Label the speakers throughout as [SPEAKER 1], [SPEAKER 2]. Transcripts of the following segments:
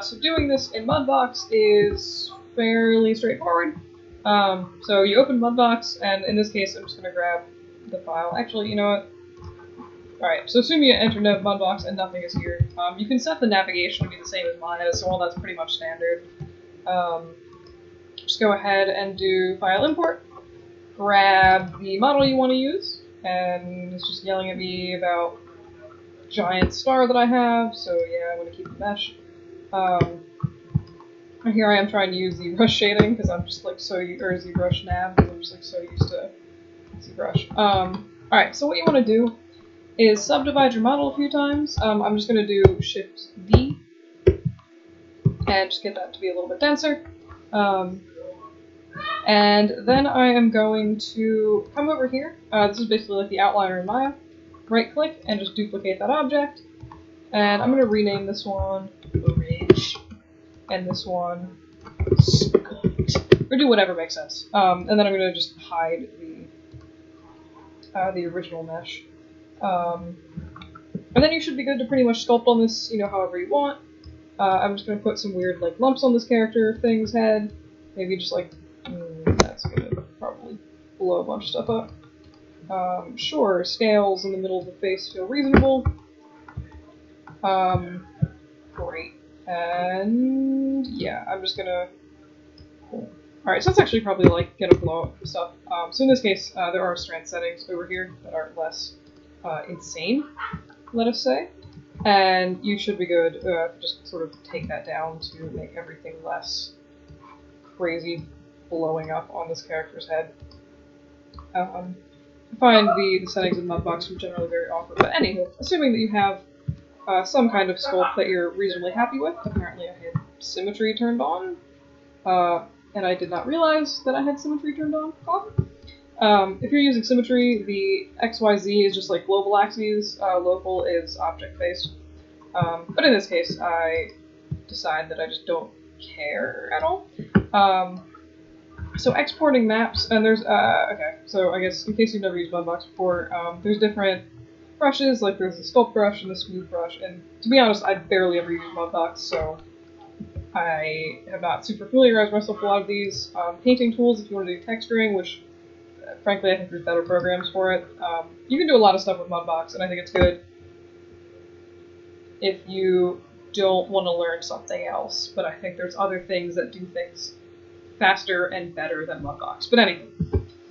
[SPEAKER 1] So doing this in Mudbox is fairly straightforward. So you open Mudbox, and in this case, I'm just going to grab the file. Actually, you know what? Alright, so assume you enter Mudbox and nothing is here. You can set the navigation to be the same as mine is, so all that's pretty much standard. Just go ahead and do file import, grab the model you want to use, and it's just yelling at me about giant star that I have, so yeah, I'm going to keep the mesh. And here I am trying to use ZBrush shading, because I'm just like so, or ZBrush nav, because I'm just like so used to ZBrush. Alright, so what you want to do is subdivide your model a few times. I'm just going to do Shift D and just get that to be a little bit denser. And then I am going to come over here. This is basically like the outliner in Maya. Right click and just duplicate that object. And I'm going to rename this one Ridge and this one Sculpt. Or do whatever makes sense. And then I'm going to just hide the original mesh. And then you should be good to pretty much sculpt on this, you know, however you want. I'm just going to put some weird like lumps on this character thing's head. Maybe just like, that's going to probably blow a bunch of stuff up. Sure, scales in the middle of the face feel reasonable. Great. And yeah, I'm just going to... Alright, so that's actually probably like going to blow up stuff. So in this case, there are strand settings over here that are less insane, let us say. And you should be good to just sort of take that down to make everything less crazy blowing up on this character's head. I find the settings in Mudbox are generally very awkward. But anywho, assuming that you have some kind of sculpt that you're reasonably happy with, apparently I had symmetry turned on, and I did not realize that I had symmetry turned on. If you're using symmetry, the XYZ is just like global axes, local is object-based. But in this case, I decide that I just don't care at all. So exporting maps, and there's, okay, so I guess in case you've never used Mudbox before, there's different brushes, like there's the sculpt brush and the smooth brush, and to be honest, I barely ever use Mudbox, so I have not super familiarized myself with a lot of these. Painting tools, if you want to do texturing, which frankly I think there's better programs for it. You can do a lot of stuff with Mudbox, and I think it's good if you don't want to learn something else, but I think there's other things that do things faster and better than Mudbox. But anyway,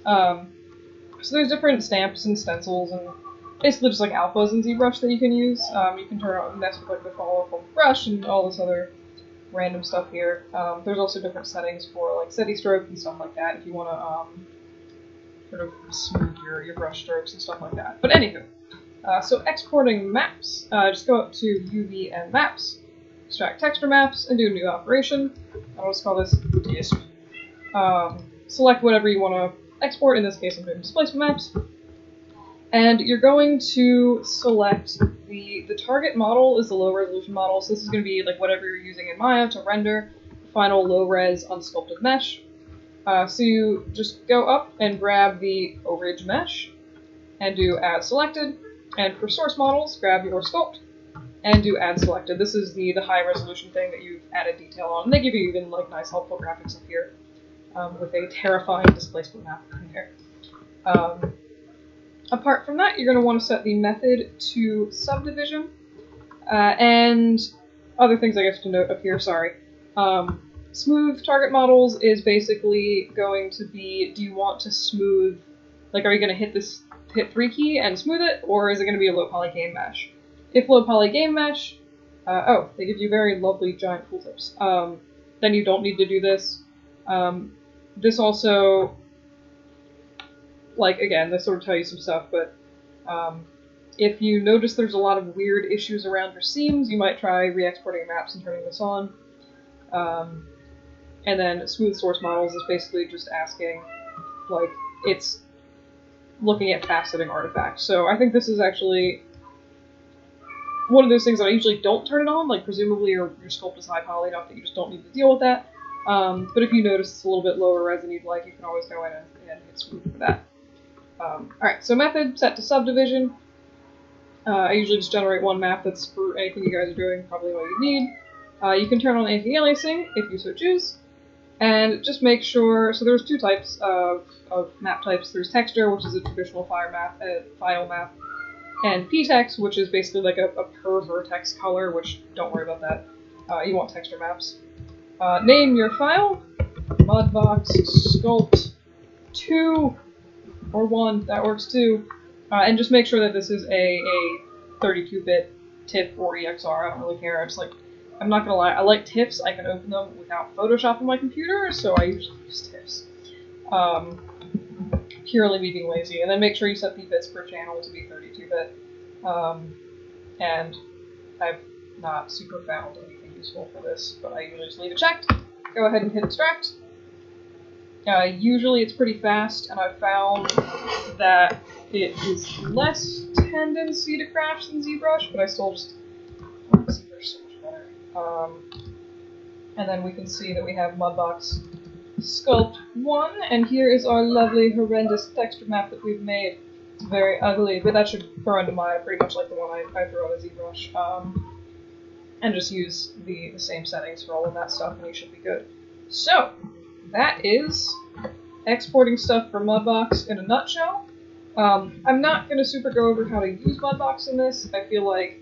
[SPEAKER 1] so there's different stamps and stencils and basically just like alphas in ZBrush that you can use. You can turn on and mess with like the follow from brush and all this other random stuff here. There's also different settings for like steady stroke and stuff like that if you want to sort of smooth your brush strokes and stuff like that. But anywho, so exporting maps, just go up to UV and maps, extract texture maps, and do a new operation. I'll just call this disp. Select whatever you want to export. In this case, I'm doing DisplacementMaps. And you're going to select the target model is the low resolution model. So this is going to be like whatever you're using in Maya to render the final low res unsculpted mesh. So you just go up and grab the Ridge mesh and do add selected. And for source models, grab your sculpt and do add selected. This is the high resolution thing that you've added detail on. And they give you even like nice helpful graphics up here with a terrifying displacement map in there. Apart from that, you're going to want to set the method to subdivision and other things I guess to note up here, sorry. Smooth target models is basically going to be, do you want to smooth, like are you going to hit 3 key and smooth it, or is it going to be a low poly game mesh? If low poly game mesh, oh, they give you very lovely giant tooltips. Then you don't need to do this. This also, like again, they sort of tell you some stuff, but if you notice there's a lot of weird issues around your seams, you might try re-exporting maps and turning this on. And then smooth source models is basically just asking, like, it's looking at faceting artifacts. So I think this is actually one of those things that I usually don't turn it on, like presumably your sculpt is high poly enough that you just don't need to deal with that. But if you notice it's a little bit lower res than you'd like, you can always go in and hit smooth for that. Alright, so method set to subdivision. I usually just generate one map that's for anything you guys are doing, probably what you need. You can turn on anti-aliasing if you so choose, and just make sure. So there's two types of map types. There's texture, which is a traditional file map, and ptext, which is basically like a per vertex color. Which don't worry about that. You want texture maps. Name your file. Mudbox sculpt 2 or 1. That works too. And just make sure that this is a 32-bit TIFF or EXR. I don't really care. I'm not gonna lie, I like TIFFs. I can open them without Photoshop on my computer, so I usually use TIFFs. Purely me being lazy. And then make sure you set the bits per channel to be 32-bit. And I've not super found anything useful for this, but I usually just leave it checked. Go ahead and hit extract. Usually it's pretty fast, and I've found that it is less tendency to crash than ZBrush, but I still just like ZBrush so much better. And then we can see that we have Mudbox Sculpt 1, and here is our lovely, horrendous texture map that we've made. It's very ugly, but that should throw into Maya pretty much like the one I threw on a ZBrush. And just use the same settings for all of that stuff, and you should be good. So, that is exporting stuff from Mudbox in a nutshell. I'm not going to super go over how to use Mudbox in this. I feel like,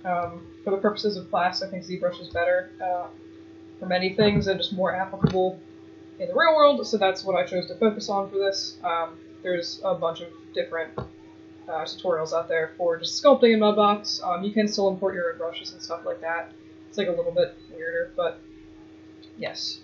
[SPEAKER 1] for the purposes of class, I think ZBrush is better for many things and just more applicable in the real world, so that's what I chose to focus on for this. There's a bunch of different tutorials out there for just sculpting in Mudbox. You can still import your own brushes and stuff like that. It's like a little bit weirder, but yes.